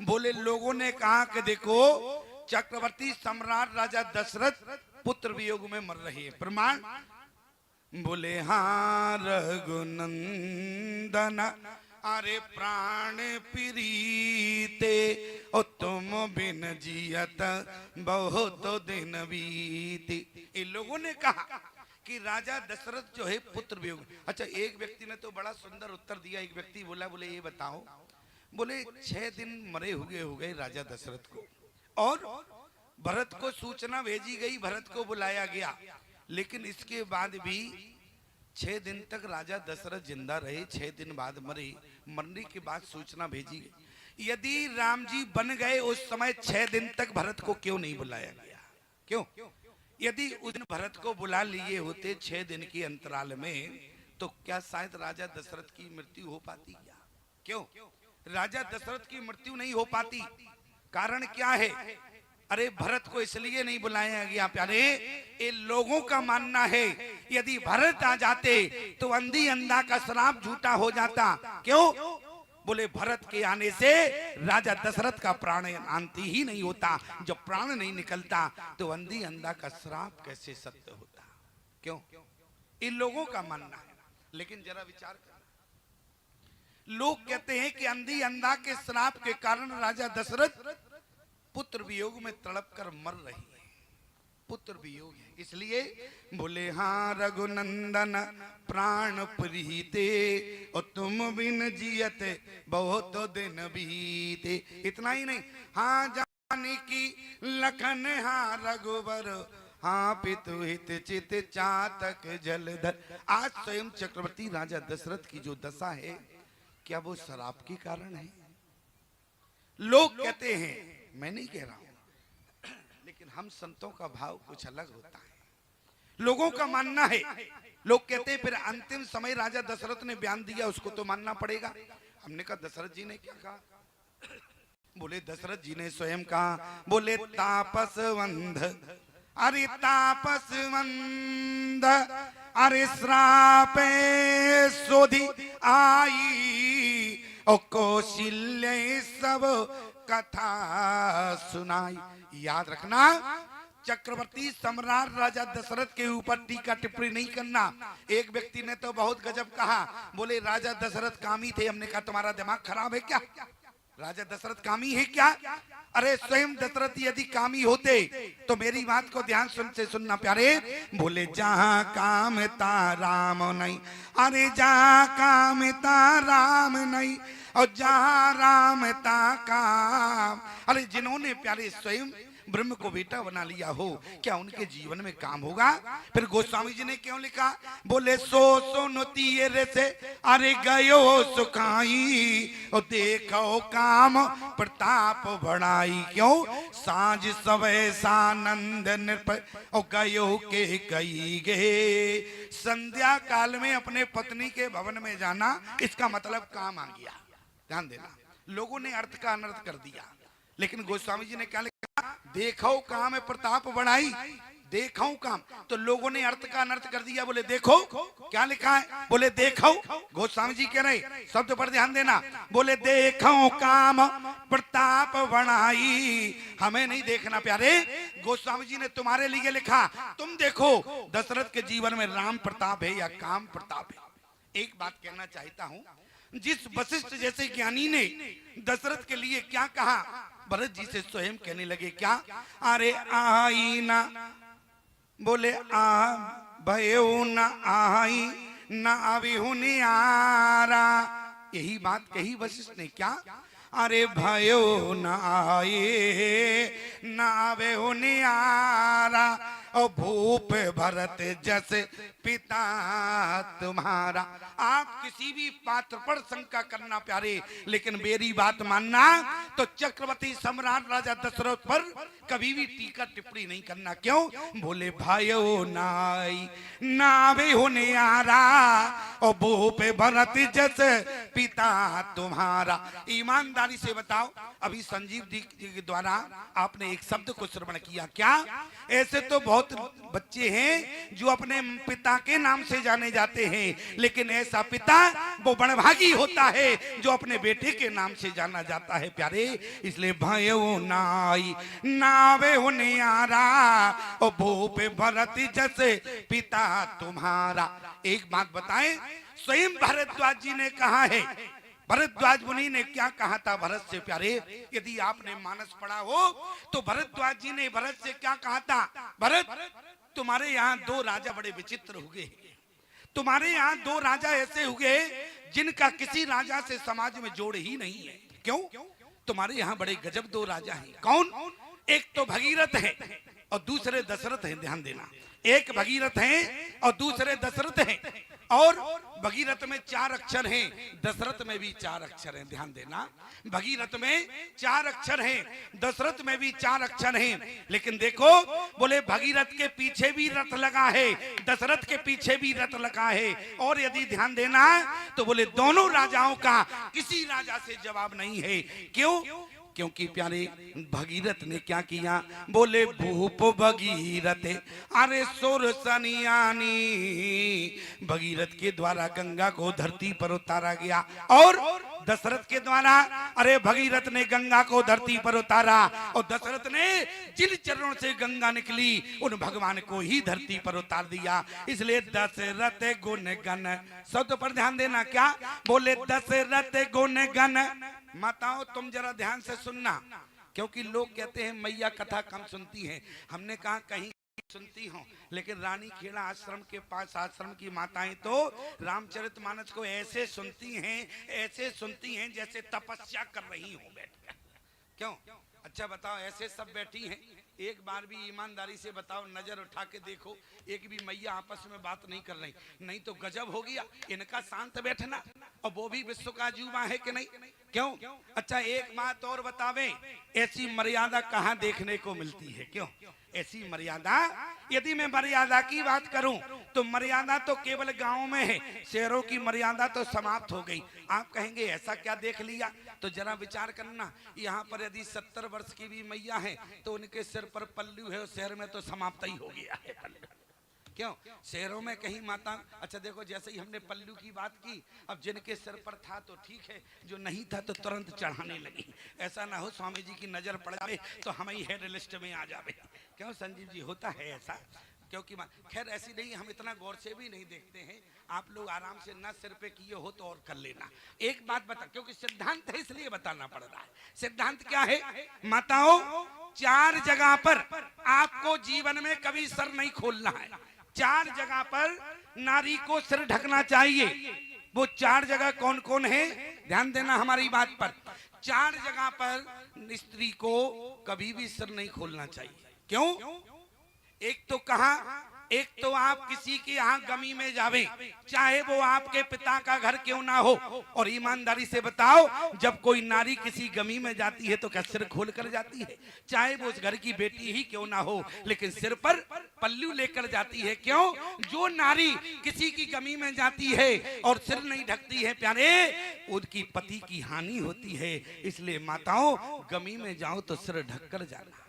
बोले लोगों ने कहा कि देखो चक्रवर्ती सम्राट राजा दशरथ पुत्र वियोग में मर रहे हैं, प्रमाण? बोले हाँ रघुनंदन अरे प्राण प्रीते ओ तुम बिन जियत बहुत दिन बीते। इन लोगों ने कहा कि राजा दशरथ जो है पुत्र वियोग। अच्छा, एक व्यक्ति ने तो बड़ा सुंदर उत्तर दिया। एक व्यक्ति बोला, बोले ये बताओ, बोले 6 दिन मरे हुए हो गए राजा दशरथ को, और भरत को सूचना भेजी गई, भरत को बुलाया गया, लेकिन इसके बाद भी 6 दिन तक राजा दशरथ जिंदा रहे, 6 दिन बाद मरे, मरने के बाद सूचना भेजी गई। यदि राम जी बन गए उस समय 6 दिन तक भरत को क्यों नहीं बुलाया गया? क्यों? यदि उस दिन भरत को बुला लिए होते 6 दिन के अंतराल में, तो क्या शायद राजा दशरथ की मृत्यु हो पाती? क्या क्यों राजा दशरथ की मृत्यु नहीं हो पाती? कारण क्या है? अरे भरत को इसलिए नहीं बुलाया गया प्यारे, ये लोगों का मानना है यदि भरत आ जाते तो अंधी अंधा का श्राप झूठा हो जाता। क्यों? बोले भरत के आने से राजा दशरथ का प्राण अंत ही नहीं होता, जब प्राण नहीं निकलता तो अंधी अंधा का श्राप कैसे सत्य होता? क्यों? इन लोगों का मानना है। लेकिन जरा विचार कर, लोग कहते हैं कि अंधी अंधा के श्राप के कारण राजा दशरथ पुत्र वियोग में तड़प कर मर रही है। पुत्र वियोग है, इसलिए बोले हाँ रघुनंदन प्राण प्रीते और तुम बिन जियत बहुत दिन बीते। इतना ही नहीं, हाँ जाने की लखन हाँ रघुवर हाँ पितु हित चित चातक जलधर। आज स्वयं चक्रवर्ती राजा दशरथ की जो दशा है, क्या वो शराब के कारण है? लोग कहते हैं, मैं नहीं कह रहा हूं, लेकिन हम संतों का भाव कुछ अलग होता है। लोगों का मानना है, लोग कहते हैं फिर अंतिम समय राजा दशरथ ने बयान दिया, उसको तो मानना पड़ेगा। हमने कहा दशरथ जी ने क्या कहा? बोले दशरथ जी ने स्वयं कहा, बोले तापसवंध अरे तापसवंध अरे श्रापे सोधी आई और कौशल्य सब कथा सुनाई। याद रखना, चक्रवर्ती सम्राट राजा दशरथ के ऊपर टीका टिप्पणी नहीं करना। एक व्यक्ति ने तो बहुत गजब कहा, बोले राजा दशरथ कामी थे। हमने कहा तुम्हारा दिमाग खराब है क्या? राजा दशरथ कामी है क्या? अरे स्वयं दशरथ यदि कामी होते तो मेरी बात को ध्यान से सुनना प्यारे। बोले जहां कामता राम नहीं, अरे जहां कामता राम नहीं और जहां राम ता काम। अरे जिन्होंने प्यारे स्वयं ब्रह्म को बेटा बना लिया हो, क्या उनके जीवन में काम होगा? फिर गोस्वामी जी ने क्यों लिखा? बोले सो सुनती रे से अरे गयो सुखाई और देखो काम प्रताप बढ़ाई। क्यों? सांझ सवै सानंद निर्भय और गयो के गई गे। संध्या काल में अपने पत्नी के भवन में जाना, इसका मतलब काम आ गया। ध्यान देना, लोगों ने अर्थ का अनर्थ कर दिया, लेकिन गोस्वामी जी ने क्या लिखा? देखो काम है प्रताप बढ़ाई, देखो काम। तो लोगों ने अर्थ का अनर्थ कर दिया। बोले देखो, क्या लिखा है? बोले देखो, गोस्वामी जी कह रहे, शब्द पर ध्यान देना। बोले देखो काम प्रताप बढ़ाई, हमें नहीं देखना प्यारे, गोस्वामी जी ने तुम्हारे लिए लिखा। तुम देखो दशरथ के जीवन में राम प्रताप है या काम प्रताप है। एक बात कहना चाहता हूं, जिस वशिष्ठ जैसे ज्ञानी ने दशरथ के लिए क्या कहा, भरत जी से स्वयं कहने लगे क्या? अरे आई ना, बोले आ भयो न आई न अभिहु नियारा। यही बात कही वशिष्ठ ने। क्या? अरे भयो न आए न अभिहु नियारा और भूप भरत जस पिता तुम्हारा। आप किसी भी पात्र पर शंका करना प्यारे, लेकिन मेरी बात मानना, तो चक्रवर्ती सम्राट राजा दशरथ पर कभी भी टीका टिप्पणी नहीं करना। क्यों? बोले भाइयो नाई नावे होने आ रहा और भूप भरत जस पिता तुम्हारा। ईमानदारी से बताओ, अभी संजीव जी के द्वारा आपने एक शब्द को श्रवण किया। क्या? ऐसे तो बहुत बच्चे हैं जो अपने पिता के नाम से जाने जाते हैं, लेकिन ऐसा पिता वो बड़भागी होता है जो अपने बेटे के नाम से जाना जाता है। प्यारे, इसलिए भयो नाई नावे हुनियारा ओ भूप भरत जैसे पिता तुम्हारा। एक बात बताएं, स्वयं भारद्वाज जी ने कहा है, भरद्वाज मुनि ने क्या कहा था भरत से प्यारे, यदि आपने मानस पढ़ा हो तो भरद्वाज जी ने भरत से क्या कहा था, भरत तुम्हारे यहाँ दो राजा बड़े विचित्र हुए, तुम्हारे यहाँ दो राजा ऐसे हुए जिनका किसी राजा से समाज में जोड़ ही नहीं है। क्यों? तुम्हारे यहाँ बड़े गजब दो राजा हैं। कौन? एक तो भगीरथ है और दूसरे दशरथ हैं। ध्यान देना, एक भगीरथ हैं और दूसरे दशरथ हैं। और भगीरथ में 4 अक्षर हैं, दशरथ में भी 4 अक्षर हैं। ध्यान देना, भगीरथ में 4 अक्षर हैं, दशरथ में भी 4 अक्षर हैं। लेकिन देखो, बोले भगीरथ के पीछे भी रथ लगा है, दशरथ के पीछे भी रथ लगा है। और यदि ध्यान देना तो बोले दोनों राजाओं का किसी राजा से जवाब नहीं है। क्यों? क्योंकि प्यारे भगीरथ ने क्या किया, बोले भूप भगीरथ अरे सुर सनियानी, भगीरथ के द्वारा गंगा को धरती पर उतारा गया। और दशरथ के द्वारा अरे भगीरथ ने गंगा को धरती पर उतारा, और दशरथ ने जिन चरणों से गंगा निकली उन भगवान को ही धरती पर उतार दिया। इसलिए दशरथ गुण गण, शब्द पर ध्यान देना, क्या बोले, दशरथ गुण गण। माताओं तुम जरा ध्यान से सुनना, क्योंकि लोग कहते हैं मैया कथा कम सुनती हैं। हमने कहा कहीं सुनती हूँ, लेकिन रानी खेड़ा आश्रम के पास आश्रम की माताएं तो रामचरितमानस को ऐसे सुनती हैं, ऐसे सुनती हैं जैसे तपस्या कर रही हो बैठ। क्यों? अच्छा बताओ, ऐसे सब बैठी हैं, एक बार भी ईमानदारी से बताओ, नजर उठा के देखो, एक भी मैया आपस में बात नहीं कर रही। नहीं तो गजब हो गया इनका शांत बैठना, और वो भी विश्व का अजूबा है कि नहीं? क्यों? अच्छा एक बात और बतावे, ऐसी मर्यादा कहाँ देखने को मिलती है? क्यों ऐसी मर्यादा? यदि मैं मर्यादा की बात करूं तो मर्यादा तो केवल गांव में है, शहरों की मर्यादा तो समाप्त हो गई। आप कहेंगे ऐसा क्या देख लिया? तो जरा विचार करना, यहाँ पर यदि 70 वर्ष की भी मैया है तो उनके सिर पर पल्लू है, और शहर में तो समाप्त ही हो गया है पल्लू। क्यों? शहरों में कहीं माता, अच्छा देखो जैसे ही हमने पल्लू की बात की, अब जिनके सिर पर था तो ठीक है, जो नहीं था तो तुरंत चढ़ाने लगी। ऐसा ना हो स्वामी जी की नजर पड़ जाए तो हम ही हेड लिस्ट में आ जावे। क्यों संजीव जी, होता है ऐसा? क्योंकि खैर ऐसी नहीं, हम इतना गौर से भी नहीं देखते हैं। आप लोग आराम से ना सिर पे किए हो तो और कर लेना। एक बात बता, क्योंकि सिद्धांत है इसलिए बताना पड़ रहा है। सिद्धांत क्या है माताओं? 4 जगह पर आपको जीवन में कभी सर नहीं खोलना है। 4 जगह पर नारी को सिर ढकना चाहिए। वो 4 जगह कौन कौन है? ध्यान देना हमारी बात पर। 4 जगह पर स्त्री को कभी भी सिर नहीं खोलना चाहिए। क्यों? एक तो कहा, एक तो आप किसी के यहाँ गमी में जावे, चाहे वो आपके पिता का घर क्यों ना हो, और ईमानदारी से बताओ, जब कोई नारी किसी गमी में जाती है तो क्या सिर खोल कर जाती है? चाहे वो उस घर की बेटी ही क्यों ना हो, लेकिन सिर पर पल्लू लेकर जाती है। क्यों? जो नारी किसी की गमी में जाती है और सिर नहीं ढकती है प्यारे, उनकी पति की हानि होती है। इसलिए माताओं, गमी में जाओ तो सिर ढक कर जाना।